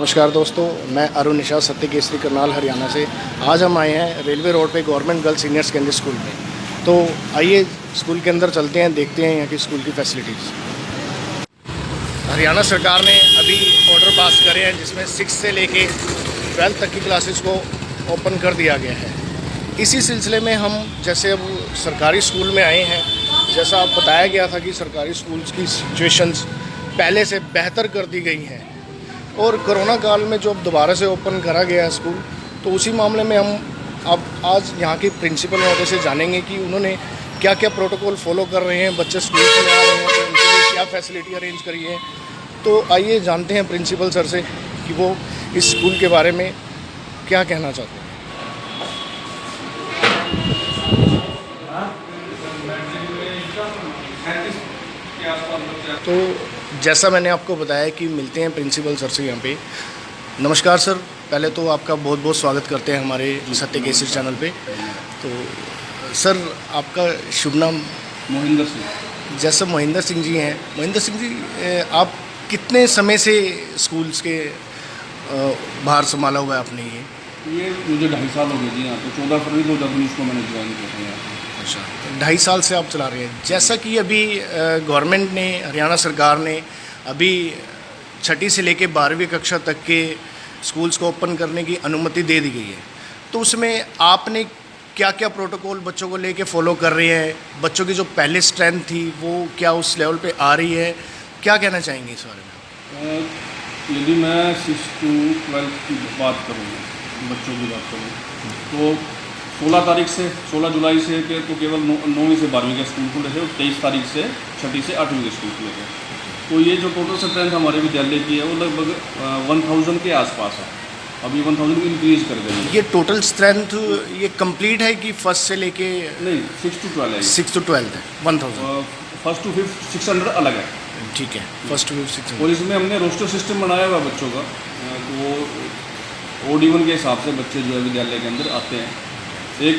नमस्कार दोस्तों, मैं अरुण निषाद सत्य केसरी करनाल हरियाणा से। आज हम आए हैं रेलवे रोड पे government girls senior secondary school में। तो आइए स्कूल के अंदर चलते हैं, देखते हैं यहाँ की स्कूल की फैसिलिटीज़। हरियाणा सरकार ने अभी ऑर्डर पास करे हैं जिसमें 6 से लेके 12 तक की क्लासेस को ओपन कर दिया गया है। इसी सिलसिले में हम जैसे अब सरकारी स्कूल में आए हैं, जैसा आप बताया गया था कि सरकारी स्कूल्स की सिचुएशंस पहले से बेहतर कर दी गई हैं और कोरोना काल में जो अब दोबारा से ओपन करा गया है स्कूल, तो उसी मामले में हम अब आज यहाँ के प्रिंसिपल महोदय से जानेंगे कि उन्होंने क्या क्या प्रोटोकॉल फॉलो कर रहे हैं, बच्चे स्कूल में आ रहे हैं तो उनके लिए क्या फैसिलिटी अरेंज करी है। तो आइए जानते हैं प्रिंसिपल सर से कि वो इस स्कूल के बारे में क्या कहना चाहते हैं। तो जैसा मैंने आपको बताया कि मिलते हैं प्रिंसिपल सर से यहाँ पे। नमस्कार सर, पहले तो आपका बहुत बहुत स्वागत करते हैं हमारे सत्य केसरी चैनल पे। तो सर, आपका शुभ नाम? मोहिंदर सिंह। जैसा मोहिंदर सिंह जी हैं, मोहिंदर सिंह जी, आप कितने समय से स्कूल्स के बाहर संभाला हुआ है आपने? ये मुझे 2.5 साल हो गए जी यहाँ। तो 14 फरवरी 2019 को मैंने ज्वाइन किया था यहाँ। अच्छा, 2.5 साल से आप चला रहे हैं। जैसा कि अभी गवर्नमेंट ने, हरियाणा सरकार ने अभी 6ठी से लेके 12वीं कक्षा तक के स्कूल्स को ओपन करने की अनुमति दे दी गई है, तो उसमें आपने क्या क्या प्रोटोकॉल बच्चों को लेके फॉलो कर रहे हैं? बच्चों की जो पहले स्ट्रेंथ थी वो क्या उस लेवल पे आ रही है? क्या कहना चाहेंगे इस बारे में? यदि मैं 6 to 12 की बात करूँ, बच्चों की बात करूँ, तो 16 जुलाई से तो केवल 9वीं से 12वीं के स्कूल खुले थे और 23 तारीख से 6ठी से 8वीं के स्कूल खुले थे। तो ये जो टोटल स्ट्रेंथ हमारे विद्यालय की है वो लगभग 1000 के आसपास है। अभी 1000 इंक्रीज कर गई है। ये टोटल स्ट्रेंथ ये कंप्लीट है कि फर्स्ट से लेके? नहीं, 6 to 12 है। 6 to 12 है, 1000। फर्स्ट टू फिफ्थ 600 अलग है। ठीक है, फर्स्ट टू फिफ्थ 600। और इसमें हमने रोस्टर सिस्टम बनाया हुआ बच्चों का। तो वो ओड-इवन के हिसाब से बच्चे जो है विद्यालय के अंदर आते हैं। एक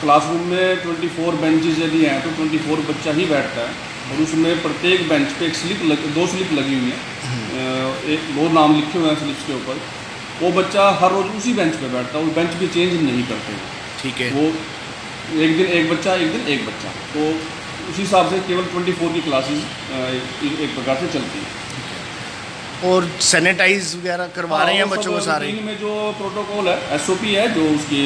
क्लासरूम में 24 बेंचेज यदि हैं तो 24 बच्चा ही बैठता है और उसमें प्रत्येक बेंच पे दो स्लिप लगी हुई है, 2 नाम लिखे हुए हैं स्लिप्स के ऊपर। वो बच्चा हर रोज़ उसी बेंच पे बैठता है और बेंच भी चेंज नहीं करते। ठीक है। वो एक दिन एक बच्चा, एक दिन एक बच्चा, तो उसी हिसाब से केवल 24 की क्लासेस एक प्रकार से चलती हैं। और सैनिटाइज वगैरह करवा रहे हैं बच्चों को सारे? रूटीन में जो प्रोटोकॉल है, SOP है जो उसकी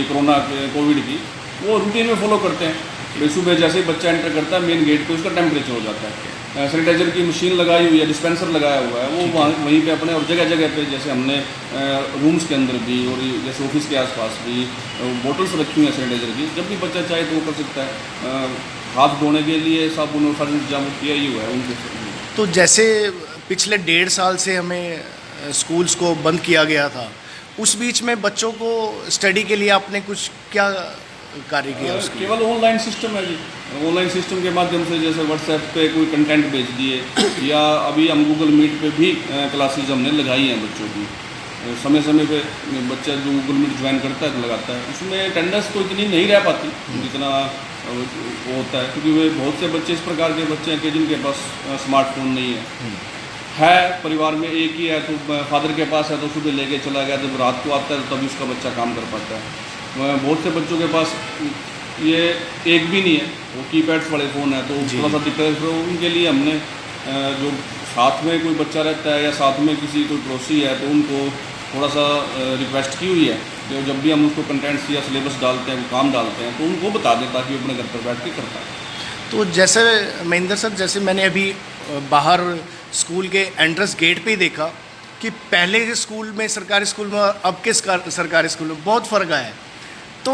कोविड की, वो रूटीन में फॉलो करते हैं। सुबह जैसे ही बच्चा एंटर करता है मेन गेट पे उसका टेम्परेचर हो जाता है। सैनिटाइजर की मशीन लगाई हुई है, डिस्पेंसर लगाया हुआ है, वो वहीं पे अपने और जगह जगह पे, जैसे हमने रूम्स के अंदर भी और जैसे ऑफिस के आसपास भी बोटल्स रखी हुई हैं सैनिटाइजर की। जब भी बच्चा चाहे तो वो कर सकता है। हाथ धोने के लिए साबुन और सारा इंतजाम किया ही हुआ है उनके। तो जैसे पिछले 1.5 साल से हमें स्कूल्स को बंद किया गया था, उस बीच में बच्चों को स्टडी के लिए आपने कुछ क्या कार्य किया? केवल ऑनलाइन सिस्टम है जी। ऑनलाइन सिस्टम के माध्यम से जैसे व्हाट्सएप पे कोई कंटेंट भेज दिए, या अभी हम गूगल मीट पे भी क्लासेस हमने लगाई हैं बच्चों की। समय समय पे बच्चा जो गूगल मीट ज्वाइन करता है लगाता है। उसमें अटेंडेंस तो इतनी नहीं रह पाती जितना वो होता है, क्योंकि वे बहुत से बच्चे इस प्रकार के बच्चे हैं कि जिनके पास स्मार्टफोन नहीं है। परिवार में एक ही है तो फादर के पास है तो सुबह लेके चला गया, जब रात को आता है तो तभी उसका बच्चा काम कर पाता है। बहुत से बच्चों के पास ये एक भी नहीं है, वो कीपैड्स वाले फ़ोन है, तो थोड़ा सा दिक्कत है। उनके लिए हमने जो साथ में कोई बच्चा रहता है या साथ में किसी कोई पड़ोसी है तो उनको थोड़ा सा रिक्वेस्ट की हुई है कि जब भी हम उसको कंटेंट्स या सिलेबस डालते हैं, वो काम डालते हैं, तो उनको बता दें ताकि वो अपने घर पर बैठ के करता है। तो जैसे महेंद्र सर, जैसे मैंने अभी बाहर स्कूल के एंट्रेंस गेट पे ही देखा कि पहले के स्कूल में, सरकारी स्कूल में, अब के सरकारी स्कूल में बहुत फ़र्क आया है। तो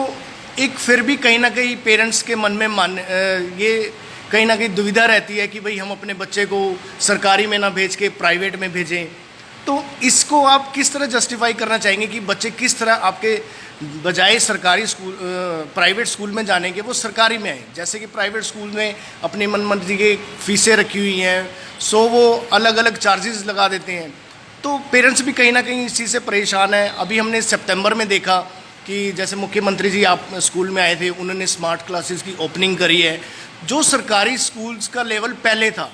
एक फिर भी कहीं ना कहीं पेरेंट्स के मन में ये कहीं ना कहीं दुविधा रहती है कि भाई हम अपने बच्चे को सरकारी में ना भेज के प्राइवेट में भेजें। तो इसको आप किस तरह जस्टिफाई करना चाहेंगे कि बच्चे किस तरह आपके बजाय सरकारी स्कूल, प्राइवेट स्कूल में जाने के वो सरकारी में आए? जैसे कि प्राइवेट स्कूल में अपनी मनमर्जी की फ़ीसें रखी हुई हैं, सो वो अलग अलग चार्जेस लगा देते हैं। तो पेरेंट्स भी कहीं ना कहीं इस चीज़ से परेशान हैं। अभी हमने सितंबर में देखा कि जैसे मुख्यमंत्री जी आप स्कूल में आए थे, उन्होंने स्मार्ट क्लासेस की ओपनिंग करी है। जो सरकारी स्कूल्स का लेवल पहले था,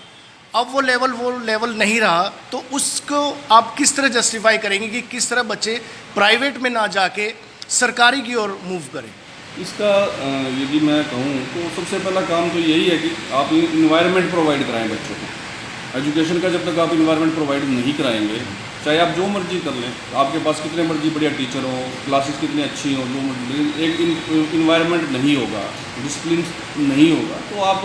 अब वो लेवल नहीं रहा, तो उसको आप किस तरह जस्टिफाई करेंगे कि किस तरह बच्चे प्राइवेट में ना जाके सरकारी की ओर मूव करें? इसका यदि मैं कहूँ तो सबसे पहला काम तो यही है कि आप इन्वायरमेंट प्रोवाइड कराएं बच्चों को। एजुकेशन का जब तक आप इन्वायरमेंट प्रोवाइड नहीं कराएंगे, चाहे आप जो मर्जी कर लें, आपके पास कितने मर्जी बढ़िया टीचर हो, क्लासेस कितनी अच्छी हो, जो मर्जी, एक इन्वायरमेंट नहीं होगा, डिसिप्लिन नहीं होगा, तो आप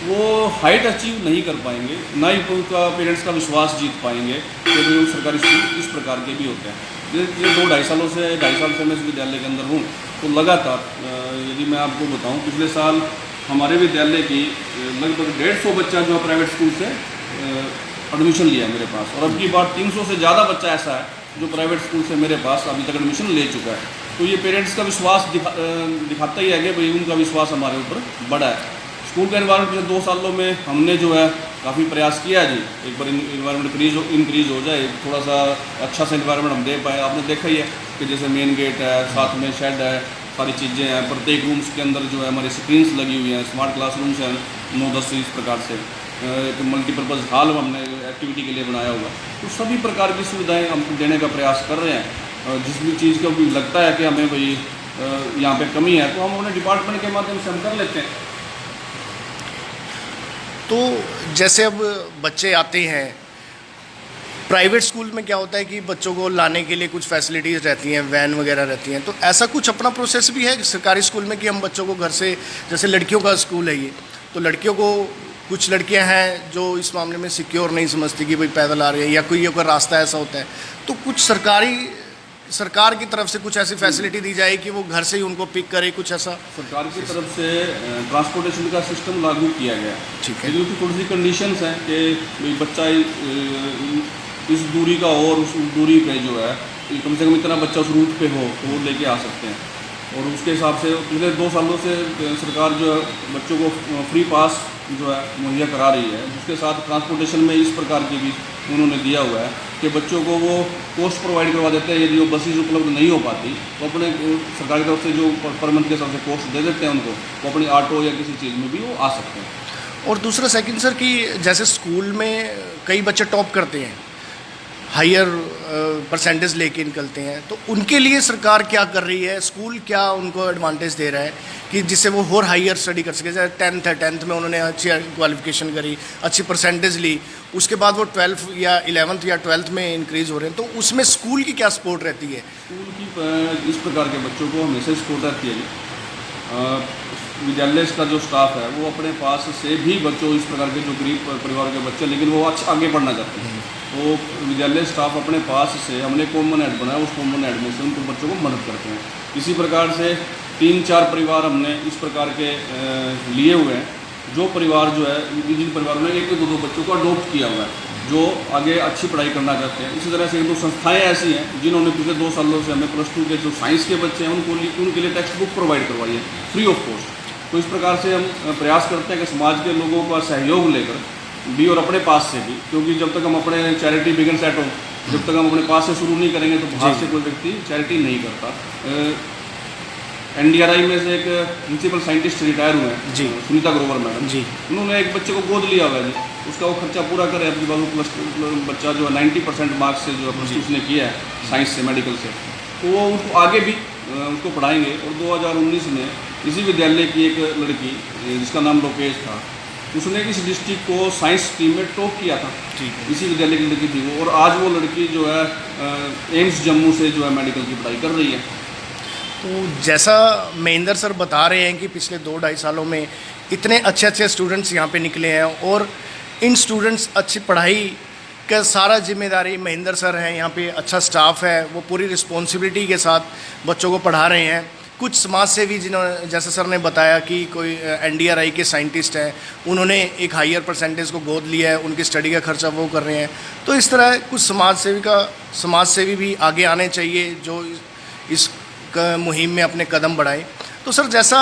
वो हाइट अचीव नहीं कर पाएंगे, ना ही उनका पेरेंट्स का विश्वास जीत पाएंगे कि भाई सरकारी स्कूल इस प्रकार के भी होते हैं। ये 2-2.5 सालों से 2.5 साल से मैं इस विद्यालय के अंदर हूँ, तो लगातार यदि मैं आपको बताऊँ, पिछले साल हमारे विद्यालय की लगभग 150 बच्चा जो है प्राइवेट स्कूल से एडमिशन लिया है मेरे पास, और अब की बार 300 से ज़्यादा बच्चा ऐसा है जो प्राइवेट स्कूल से मेरे पास अभी तक एडमिशन ले चुका है। तो ये पेरेंट्स का विश्वास दिखाता ही है कि भाई उनका विश्वास हमारे ऊपर बढ़ा है। स्कूल का इन्वायरमेंट पिछले 2 सालों में हमने जो है काफ़ी प्रयास किया जी, एक बार इन्वायरमेंट इंक्रीज हो जाए, थोड़ा सा अच्छा सा इन्वायरमेंट हम दे पाए। आपने देखा ही है कि जैसे मेन गेट है, साथ में शेड है, सारी चीज़ें हैं, प्रत्येक रूम्स के अंदर जो है हमारी स्क्रीन्स लगी हुई हैं, स्मार्ट क्लासरूम्स हैं 9-10 इस प्रकार से, एक मल्टीपर्पज़ हॉल हमने एक्टिविटी के लिए बनाया हुआ। तो सभी प्रकार की सुविधाएं हम देने का प्रयास कर रहे हैं। जिस भी चीज़ को भी लगता है कि हमें भाई यहाँ पे कमी है, तो हम अपने डिपार्टमेंट के माध्यम से हम कर लेते हैं। तो जैसे अब बच्चे आते हैं प्राइवेट स्कूल में, क्या होता है कि बच्चों को लाने के लिए कुछ फैसिलिटीज़ रहती हैं, वैन वगैरह रहती हैं, तो ऐसा कुछ अपना प्रोसेस भी है सरकारी स्कूल में कि हम बच्चों को घर से, जैसे लड़कियों का स्कूल है ये, तो लड़कियों को, कुछ लड़कियां हैं जो इस मामले में सिक्योर नहीं समझती कि भाई पैदल आ रही है या कोई अगर रास्ता ऐसा होता है, तो कुछ सरकार की तरफ से कुछ ऐसी फैसिलिटी दी जाए कि वो घर से ही उनको पिक करे, कुछ ऐसा? सरकार की तरफ से ट्रांसपोर्टेशन का सिस्टम लागू किया गया। ठीक है। क्योंकि थोड़ी सी कंडीशंस हैं कि भाई बच्चा इस दूरी का और उस दूरी पे जो है कम से कम इतना बच्चा उस रूट पे हो तो वो लेके आ सकते हैं, और उसके हिसाब से पिछले 2 सालों से सरकार जो है बच्चों को फ्री पास जो है मुहैया करा रही है। उसके साथ ट्रांसपोर्टेशन में इस प्रकार की भी उन्होंने दिया हुआ है कि बच्चों को वो कोस्ट प्रोवाइड करवा देते हैं। यदि वो बसेज उपलब्ध नहीं हो पाती तो अपने सरकार की तरफ से जो पर मंथ के हिसाब से कोस्ट दे देते हैं उनको, वो अपनी ऑटो या किसी चीज़ में भी वो आ सकते हैं। और दूसरा सेकंड सर कि जैसे स्कूल में कई बच्चे टॉप करते हैं, हायर परसेंटेज लेके निकलते हैं, तो उनके लिए सरकार क्या कर रही है, स्कूल क्या उनको एडवांटेज दे रहा है कि जिससे वो और हायर स्टडी कर सके? जैसे 10th है, 10th में उन्होंने अच्छी क्वालिफिकेशन करी, अच्छी परसेंटेज ली, उसके बाद वो 12th या 11th या 12th में इंक्रीज़ हो रहे हैं, तो उसमें स्कूल की क्या सपोर्ट रहती है? स्कूल की इस प्रकार के बच्चों को हमेशा सपोर्ट रहती है। विद्यालय का जो स्टाफ है वो अपने पास से भी बच्चों, इस प्रकार के जो गरीब परिवार के बच्चे लेकिन वो अच्छा आगे पढ़ना चाहते हैं, तो विद्यालय स्टाफ अपने पास से, हमने कॉमन ऐड बनाया, उस कॉमन ऐड में से उनको बच्चों को मदद करते हैं। इसी प्रकार से 3-4 परिवार हमने इस प्रकार के लिए हुए हैं, जो परिवार जो है जिन परिवारों ने 1-2 बच्चों को अडॉप्ट किया हुआ है जो आगे अच्छी पढ़ाई करना चाहते हैं। इसी तरह से 1-2 संस्थाएं ऐसी हैं जिन्होंने पिछले 2 सालों से हमें +2 के जो साइंस के बच्चे हैं उनके लिए टेक्स्ट बुक प्रोवाइड करवाई है फ्री ऑफ कॉस्ट। तो इस प्रकार से हम प्रयास करते हैं कि समाज के लोगों का सहयोग लेकर भी और अपने पास से भी, क्योंकि जब तक हम अपने चैरिटी बिगिन एट होम, जब तक हम अपने पास से शुरू नहीं करेंगे तो बाहर से कोई व्यक्ति चैरिटी नहीं करता। NDRI में से एक प्रिंसिपल साइंटिस्ट रिटायर हुए हैं जी, सुनीता ग्रोवर मैडम जी, उन्होंने एक बच्चे को गोद लिया हुआ है जी, उसका वो खर्चा पूरा करे। अपनी बात बच्चा जो है 90% मार्क्स से जो है उसने किया है साइंस से, मेडिकल से, तो वो उनको आगे भी उसको पढ़ाएंगे। और 2019 में इसी विद्यालय की एक लड़की जिसका नाम लोकेश था, उसने इस डिस्ट्रिक्ट को साइंस स्ट्रीम में टॉप किया था। ठीक है। इसी विद्यालय की लड़की थी वो, और आज वो लड़की जो है एम्स जम्मू से जो है मेडिकल की पढ़ाई कर रही है। तो जैसा महेंद्र सर बता रहे हैं कि पिछले 2-2.5 सालों में इतने अच्छे स्टूडेंट्स यहाँ पे निकले हैं, और इन स्टूडेंट्स अच्छी पढ़ाई का सारा जिम्मेदारी महेंद्र सर हैं, यहाँ पे अच्छा स्टाफ है, वो पूरी रिस्पॉन्सिबिलिटी के साथ बच्चों को पढ़ा रहे हैं। कुछ समाज सेवी जिन्होंने, जैसे सर ने बताया कि कोई NDRI के साइंटिस्ट हैं, उन्होंने एक हायर परसेंटेज को गोद लिया है, उनकी स्टडी का खर्चा वो कर रहे हैं। तो इस तरह कुछ समाज सेवी भी आगे आने चाहिए जो इस मुहिम में अपने कदम बढ़ाएं। तो सर जैसा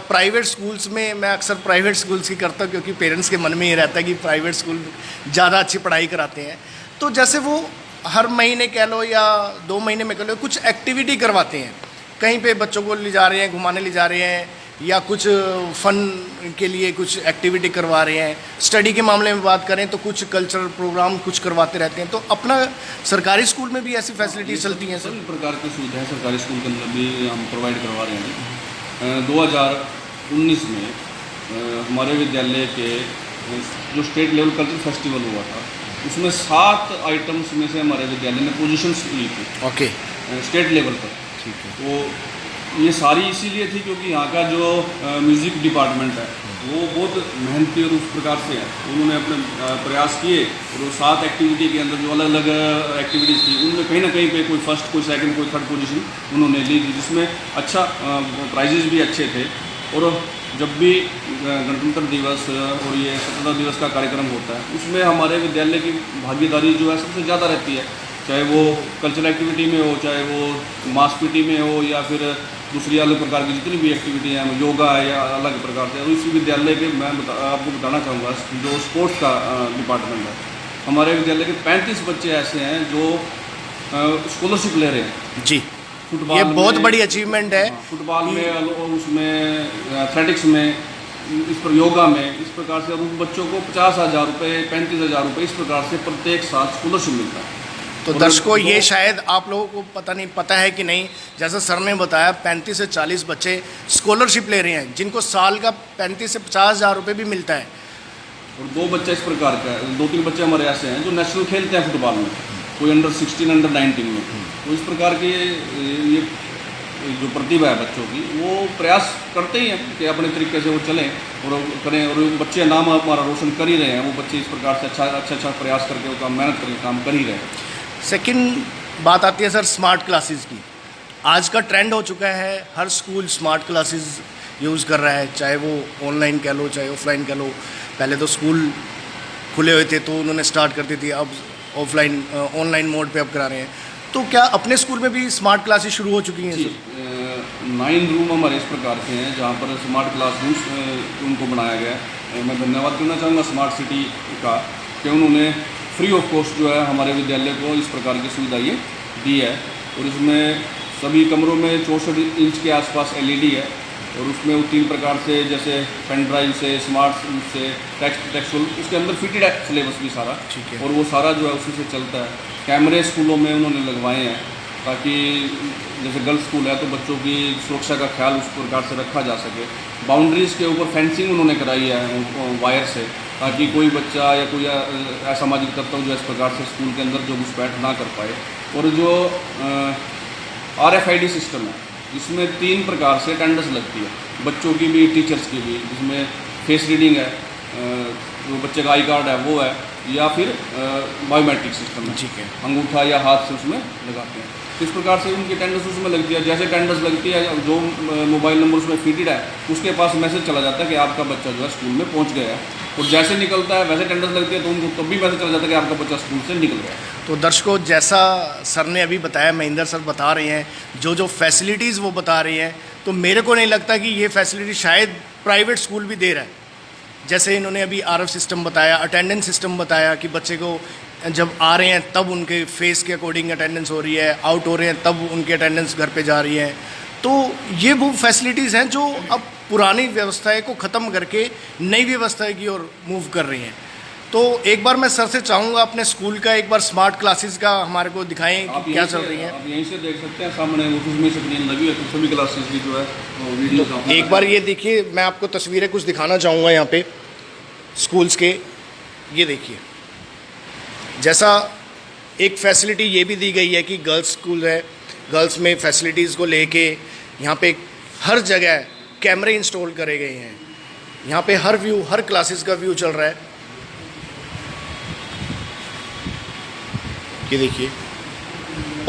प्राइवेट स्कूल्स में, मैं अक्सर प्राइवेट स्कूल्स की करता हूँ क्योंकि पेरेंट्स के मन में ये रहता है कि प्राइवेट स्कूल ज़्यादा अच्छी पढ़ाई कराते हैं, तो जैसे वो हर महीने कह लो या 2 महीने में कह लो कुछ एक्टिविटी करवाते हैं, कहीं पे बच्चों को ले जा रहे हैं, घुमाने ले जा रहे हैं, या कुछ फ़न के लिए कुछ एक्टिविटी करवा रहे हैं। स्टडी के मामले में बात करें तो कुछ कल्चरल प्रोग्राम कुछ करवाते रहते हैं। तो अपना सरकारी स्कूल में भी ऐसी फैसिलिटीज चलती हैं सर? सभी प्रकार की सुविधाएं सरकारी स्कूल के अंदर भी हम प्रोवाइड करवा रहे हैं। 2019 में हमारे विद्यालय के जो स्टेट लेवल कल्चरल फेस्टिवल हुआ था, उसमें 7 आइटम्स में से हमारे विद्यालय ने पोजीशंस ली थी। ओके, स्टेट लेवल पर। ठीक है। तो ये सारी इसीलिए थी क्योंकि यहाँ का जो म्यूज़िक डिपार्टमेंट है वो बहुत मेहनती और उस प्रकार से है। उन्होंने अपने प्रयास किए और वो 7 एक्टिविटी के अंदर जो अलग अलग एक्टिविटीज़ थी उनमें कहीं ना कहीं पे कोई फर्स्ट, कोई सेकंड, कोई थर्ड पोजीशन उन्होंने ली थी, जिसमें अच्छा प्राइजेज भी अच्छे थे। और जब भी गणतंत्र दिवस और ये स्वतंत्रता दिवस का कार्यक्रम होता है उसमें हमारे विद्यालय की भागीदारी जो है सबसे ज़्यादा रहती है, चाहे वो कल्चरल एक्टिविटी में हो, चाहे वो मास पीटी में हो, या फिर दूसरी अलग प्रकार की जितनी भी एक्टिविटी हैं, योगा है या अलग प्रकार से। और इसी विद्यालय के मैं आपको बताना चाहूँगा जो स्पोर्ट्स का डिपार्टमेंट है, हमारे विद्यालय के 35 बच्चे ऐसे हैं जो स्कॉलरशिप ले रहे हैं जी। फुटबॉल ये बहुत में, बड़ी अचीवमेंट है। फुटबॉल में और उसमें एथलेटिक्स में, इस पर योगा में, इस प्रकार से उन बच्चों को 50,000 रुपये, 35,000 रुपये इस प्रकार से प्रत्येक साल स्कॉलरशिप मिलता है। तो दर्शकों, ये शायद आप लोगों को पता है कि नहीं, जैसा सर ने बताया 35 से 40 बच्चे स्कॉलरशिप ले रहे हैं जिनको साल का 35 से 50,000 रुपये भी मिलता है। और 2 बच्चे इस प्रकार का है, 2-3 बच्चे हमारे ऐसे हैं जो नेशनल खेलते हैं फुटबॉल में, कोई अंडर 16, अंडर 19 में। तो इस प्रकार की ये जो प्रतिभा है बच्चों की, वो प्रयास करते ही हैं कि अपने तरीके से वो चलें और करें। और बच्चे नाम हमारा रोशन कर ही रहे हैं, वो बच्चे इस प्रकार से अच्छा प्रयास करके वो काम, मेहनत करके काम कर ही रहे हैं। सेकंड बात आती है सर स्मार्ट क्लासेस की। आज का ट्रेंड हो चुका है, हर स्कूल स्मार्ट क्लासेस यूज़ कर रहा है, चाहे वो ऑनलाइन कह लो चाहे ऑफलाइन कह लो। पहले तो स्कूल खुले हुए थे तो उन्होंने स्टार्ट कर दी थी, अब ऑफलाइन ऑनलाइन मोड पे अब करा रहे हैं। तो क्या अपने स्कूल में भी स्मार्ट क्लासेस शुरू हो चुकी हैं सर? 9 रूम हमारे इस प्रकार के हैं जहाँ पर स्मार्ट क्लासरूम्स उनको बनाया गया है। मैं धन्यवाद करना चाहूँगा स्मार्ट सिटी का कि उन्होंने फ्री ऑफ कॉस्ट जो है हमारे विद्यालय को इस प्रकार की सुविधा ये दी है। और इसमें सभी कमरों में 64 इंच के आसपास LED है और उसमें वो 3 प्रकार से, जैसे पेन ड्राइव से, स्मार्ट से, टेक्सचुअल, उसके अंदर फिटेड है सिलेबस भी सारा। ठीक है। और वो सारा जो है उसी से चलता है। कैमरे स्कूलों में उन्होंने लगवाए हैं ताकि जैसे गर्ल्स स्कूल है तो बच्चों की सुरक्षा का ख्याल उस प्रकार से रखा जा सके। बाउंड्रीज़ के ऊपर फेंसिंग उन्होंने कराई है वायर से, ताकि कोई बच्चा या कोई असामाजिक तत्व जो इस प्रकार से स्कूल के अंदर जो घुसपैठ ना कर पाए। और जो RFID सिस्टम है जिसमें 3 प्रकार से अटेंडेंस लगती है, बच्चों की भी टीचर्स की भी, जिसमें फेस रीडिंग है, जो बच्चे का आई कार्ड है वो है, या फिर बायोमेट्रिक सिस्टम है। ठीक है। अंगूठा या हाथ से उसमें लगाते हैं। तो इस प्रकार से उनकी अटेंडेंस उसमें लगती है। जैसे अटेंडेंस लगती है, जो मोबाइल नंबर उसमें फीटेड है उसके पास मैसेज चला जाता है कि आपका बच्चा जो है स्कूल में पहुंच गया है। और जैसे निकलता है वैसे अटेंडेंस लगती है तो उनको तब भी मैसेज चला जाता है कि आपका बच्चा स्कूल से निकल गया। तो दर्शकों, जैसा सर ने अभी बताया, महेंद्र सर बता रहे हैं, जो फैसिलिटीज़ वो बता रही हैं, तो मेरे को नहीं लगता कि ये फैसिलिटी शायद प्राइवेट स्कूल भी दे रहा है। जैसे इन्होंने अभी RF सिस्टम बताया, अटेंडेंस सिस्टम बताया कि बच्चे को जब आ रहे हैं तब उनके फेस के अकॉर्डिंग अटेंडेंस हो रही है, आउट हो रहे हैं तब उनकी अटेंडेंस घर पे जा रही है। तो ये वो फैसिलिटीज़ हैं जो अब पुरानी व्यवस्था को ख़त्म करके नई व्यवस्था की ओर मूव कर रही हैं। तो एक बार मैं सर से चाहूँगा अपने स्कूल का एक बार स्मार्ट क्लासेस का हमारे को दिखाएं कि क्या चल रही हैं। आप यहीं से देख सकते हैं, सामने ऑफिस में स्क्रीन लगी है तो सभी क्लासेस की जो है वीडियो तो एक बार ये देखिए, मैं आपको तस्वीरें कुछ दिखाना चाहूँगा यहाँ पे स्कूल्स के। ये देखिए, जैसा एक फैसिलिटी ये भी दी गई है कि गर्ल्स स्कूल है, गर्ल्स में फैसिलिटीज़ को लेके यहाँ पे हर जगह कैमरे इंस्टॉल करे गए हैं। यहाँ पे हर व्यू, हर क्लासेस का व्यू चल रहा है। ये देखिए।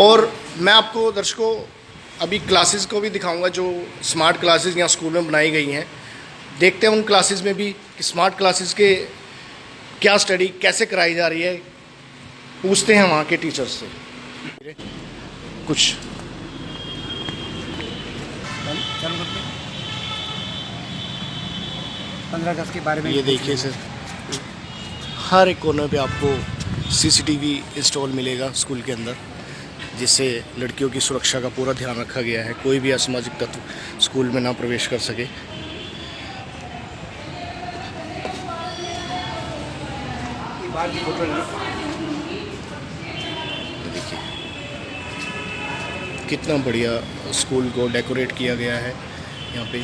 और मैं आपको दर्शकों अभी क्लासेस को भी दिखाऊंगा जो स्मार्ट क्लासेस यहाँ स्कूल में बनाई गई हैं। देखते हैं उन क्लासेस में भी कि स्मार्ट क्लासेस के क्या स्टडी कैसे कराई जा रही है, पूछते हैं वहाँ के टीचर्स से कुछ। 15 अगस्त के बारे में। ये देखिए सर, हर एक कोने पे आपको CCTV इंस्टॉल मिलेगा स्कूल के अंदर, जिससे लड़कियों की सुरक्षा का पूरा ध्यान रखा गया है, कोई भी असामाजिक तत्व स्कूल में ना प्रवेश कर सके। देखिए कितना बढ़िया स्कूल को डेकोरेट किया गया है यहाँ पे।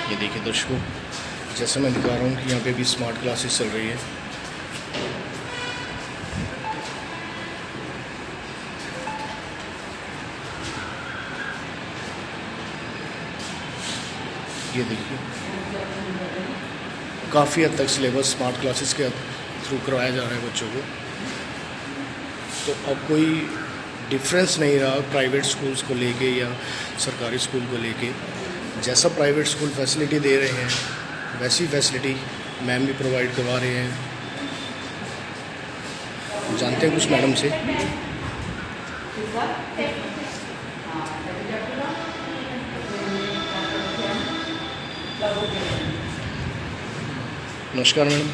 ये देखिए दर्शकों, जैसे मैं दिखा रहा हूँ कि यहाँ पे भी स्मार्ट क्लासेस चल रही है। ये देखिए काफ़ी हद तक सिलेबस स्मार्ट क्लासेस के थ्रू करवाया जा रहा है बच्चों को। तो अब कोई डिफरेंस नहीं रहा प्राइवेट स्कूल्स को लेके या सरकारी स्कूल को लेके। जैसा प्राइवेट स्कूल फैसिलिटी दे रहे हैं वैसी फैसिलिटी मैम भी प्रोवाइड करवा रहे हैं। जानते हैं कुछ मैडम से। नमस्कार मैडम,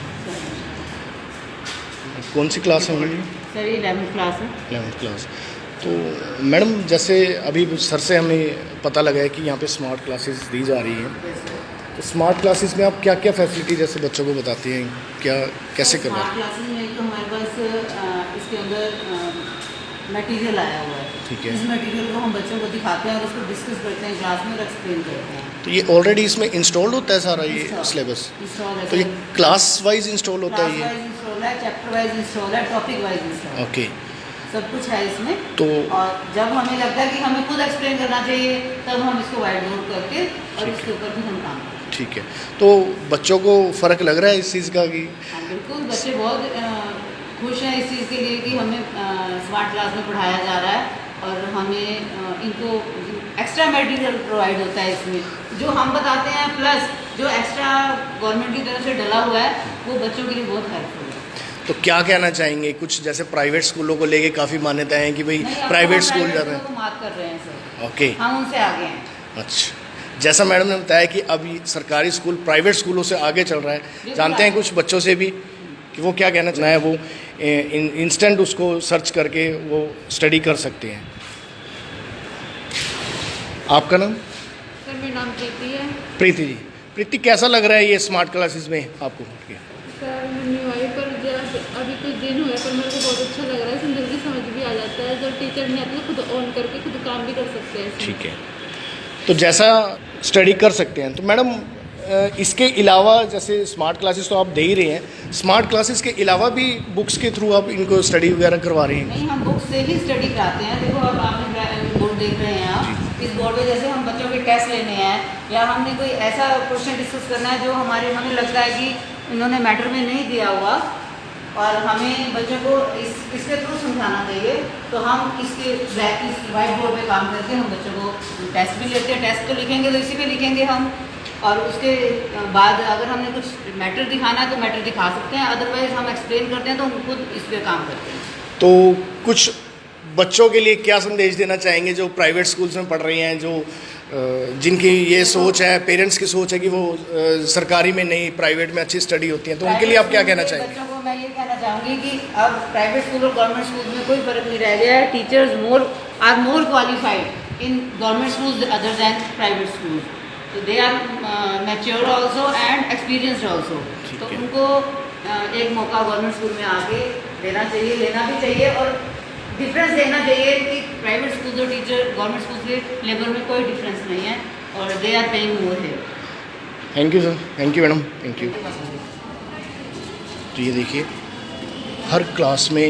कौन सी क्लास है मैडम? सर ये 11th क्लास है। 11th class. तो मैडम जैसे अभी सर से हमें पता लगा है कि यहाँ पे स्मार्ट क्लासेस दी जा रही हैं, तो स्मार्ट क्लासेस में आप क्या क्या फैसिलिटी जैसे बच्चों को बताती हैं, क्या कैसे करवाते हैं? स्मार्ट क्लासेस में तो हमारे पास इसके अंदर मटेरियल आया हुआ है। ठीक है। इस मटेरियल को हम बच्चों को दिखाते हैं और उसको डिस्कस करते हैं क्लास में और एक्सप्लेन करते हैं। तो ये ऑलरेडी इसमें इंस्टॉल्ड होता है सारा ये सिलेबस? इंस्टॉल है। तो ये क्लास वाइज इंस्टॉल होता है क्लास ये? वाइज इंस्टॉल है, चैप्टर वाइज इंस्टॉल है, टॉपिक वाइज इंस्टॉल है। ओके। सब कुछ है इसमें। तो और जब हमें लगता है कि हमें खुद एक्सप्लेन करना चाहिए तब हम इसको वाइट बोर्ड करके और ठीक इसके ऊपर भी हम काम करते हैं। ठीक है। तो बच्चों को फ़र्क लग रहा है इस चीज़ का कि? हाँ बिल्कुल, बच्चे बहुत खुश हैं इस चीज़ के लिए कि हमें स्मार्ट क्लास में पढ़ाया जा रहा है और हमें इनको एक्स्ट्रा मटेरियल प्रोवाइड होता है इसमें जो हम बताते हैं, प्लस जो एक्स्ट्रा गवर्नमेंट की तरफ से डला हुआ है वो बच्चों के लिए बहुत हेल्पफुल है। तो क्या कहना चाहेंगे? कुछ जैसे प्राइवेट स्कूलों को लेके काफ़ी मान्यताएं हैं कि भाई प्राइवेट स्कूल ज़्यादा है। माफ कर रहे हैं सर। ओके। हम उनसे आगे हैं। अच्छा, जैसा मैडम ने बताया कि अभी सरकारी स्कूल प्राइवेट स्कूलों से आगे चल रहा है, जानते हैं कुछ बच्चों से भी कि वो क्या कहना चाह है, वो इंस्टेंट उसको सर्च करके वो स्टडी कर सकते हैं। आपका नाम? सर मेरा नाम प्रीति है। प्रीति जी। प्रीति, कैसा लग रहा है ये स्मार्ट क्लासेस में आपको? सर मैं न्यू आई पर अभी कुछ दिन हुए पर मेरे को बहुत अच्छा लग रहा है। इसमें जल्दी समझ भी आ जाता है, जब टीचर नहीं आते तो खुद ऑन करके खुद काम भी कर सकते हैं। ठीक है। तो जैसा स्टडी कर सकते हैं, तो मैडम इसके अलावा जैसे स्मार्ट क्लासेस तो आप दे ही रहे हैं, स्मार्ट क्लासेस के अलावा भी बुक्स के थ्रू आप इनको स्टडी वगैरह करवा रहे हैं? नहीं, हम बुक्स से ही स्टडी कराते हैं। देखो अब आपने बोर्ड देख रहे हैं आप, इस बोर्ड में जैसे हम बच्चों के टेस्ट लेने हैं या हमने कोई ऐसा क्वेश्चन डिस्कस करना है जो हमें लगता है कि इन्होंने मैटर में नहीं दिया हुआ और हमें बच्चों को इसके थ्रू समझाना चाहिए, तो हम इस वाइट बोर्ड पे काम करके हम बच्चों को टेस्ट भी लेते हैं। टेस्ट तो लिखेंगे तो इसी पे लिखेंगे हम, और उसके बाद अगर हमने कुछ मैटर दिखाना है तो मैटर दिखा सकते हैं, अदरवाइज हम एक्सप्लेन करते हैं तो हम खुद इस पर काम करते हैं। तो कुछ बच्चों के लिए क्या संदेश देना चाहेंगे जो प्राइवेट स्कूल्स में पढ़ रहे हैं, जो जिनकी ये सोच है, पेरेंट्स की सोच है कि वो सरकारी में नहीं प्राइवेट में अच्छी स्टडी होती है, तो उनके लिए आप क्या कहना चाहेंगे? बच्चों को मैं ये कहना चाहूँगी कि अब प्राइवेट स्कूल और गवर्नमेंट स्कूल में कोई फर्क नहीं रह गया है। Teachers are more qualified in government schools other than private school, तो they are mature also and experienced also. तो उनको एक मौका गवर्नमेंट स्कूल में आके देना चाहिए, लेना भी चाहिए और डिफरेंस देखना चाहिए कि प्राइवेट स्कूल और टीचर गवर्नमेंट स्कूल के लेवल में कोई डिफरेंस नहीं है और दे आर पेइंग मोर है। Thank you sir, thank you madam, thank you. तो ये देखिए हर क्लास में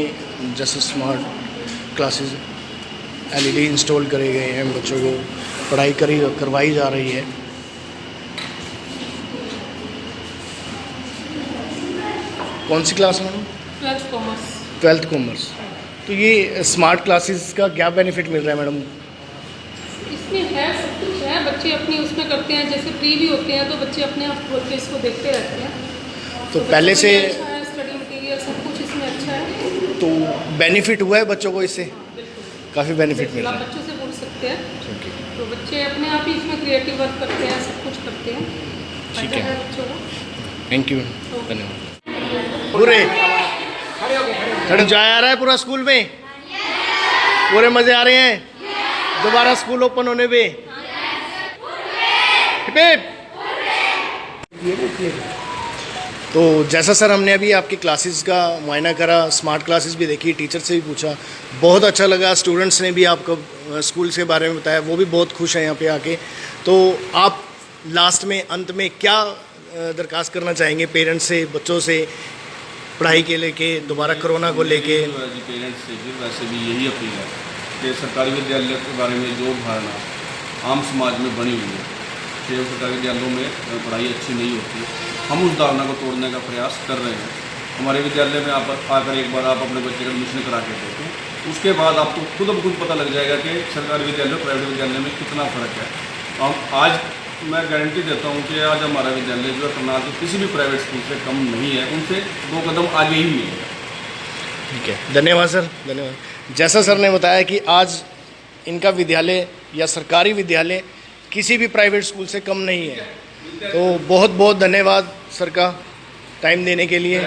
जैसे स्मार्ट क्लासेस एलईडी इंस्टॉल करे गए हैं, बच्चों को पढ़ाई करवाई जा रही है। कौन सी क्लास है madam? 12th commerce. 12th commerce. तो ये स्मार्ट क्लासेस का क्या बेनिफिट मिल रहा है मैडम? इसमें है सब कुछ है, बच्चे अपनी उसमें करते हैं, जैसे फ्री भी होते हैं तो बच्चे अपने आप खोल के इसको देखते रहते हैं। तो पहले से अच्छा है, स्टडी मटेरियल सब कुछ इसमें अच्छा है। तो बेनिफिट हुआ है बच्चों को इससे? बिल्कुल काफ़ी बेनिफिट मिल रहा आप है। बच्चों से बोल सकते हैं। ओके, तो बच्चे अपने आप ही इसमें क्रिएटिव वर्क करते हैं, सब कुछ करते हैं। ठीक है। फायदा बच्चों को। थैंक यू, धन्यवाद। पूरे खड़े मजा आ रहा है पूरा स्कूल में? पूरे मज़े आ रहे हैं दोबारा स्कूल ओपन होने पे? तो जैसा सर हमने अभी आपकी क्लासेस का मुआयना करा, स्मार्ट क्लासेस भी देखी, टीचर से भी पूछा, बहुत अच्छा लगा। स्टूडेंट्स ने भी आपको स्कूल के बारे में बताया, वो भी बहुत खुश हैं यहाँ पे आके। तो आप लास्ट में, अंत में क्या दरख्वास्त करना चाहेंगे पेरेंट्स से, बच्चों से, पढ़ाई के लेके, दोबारा कोरोना को लेके? पेरेंट्स से भी वैसे भी यही अपील है कि सरकारी विद्यालय के बारे में जो धारणा आम समाज में बनी हुई है कि सरकारी विद्यालयों में पढ़ाई अच्छी नहीं होती, हम उस धारणा को तोड़ने का प्रयास कर रहे हैं। हमारे विद्यालय में आप आकर एक बार आप अपने बच्चे का एडमिशन करा के देखें, उसके बाद आपको खुद ब खुद पता लग जाएगा कि सरकारी विद्यालय और प्राइवेट विद्यालय में कितना फ़र्क है। हम आज मैं गारंटी देता हूँ कि आज हमारा विद्यालय जो है करनाल के किसी भी प्राइवेट स्कूल से कम नहीं है, उनसे 2 कदम आगे ही मिलेगा। ठीक है, धन्यवाद सर, धन्यवाद। जैसा सर ने बताया कि आज इनका विद्यालय या सरकारी विद्यालय किसी भी प्राइवेट स्कूल से कम नहीं है। तो बहुत बहुत धन्यवाद सर का टाइम देने के लिए।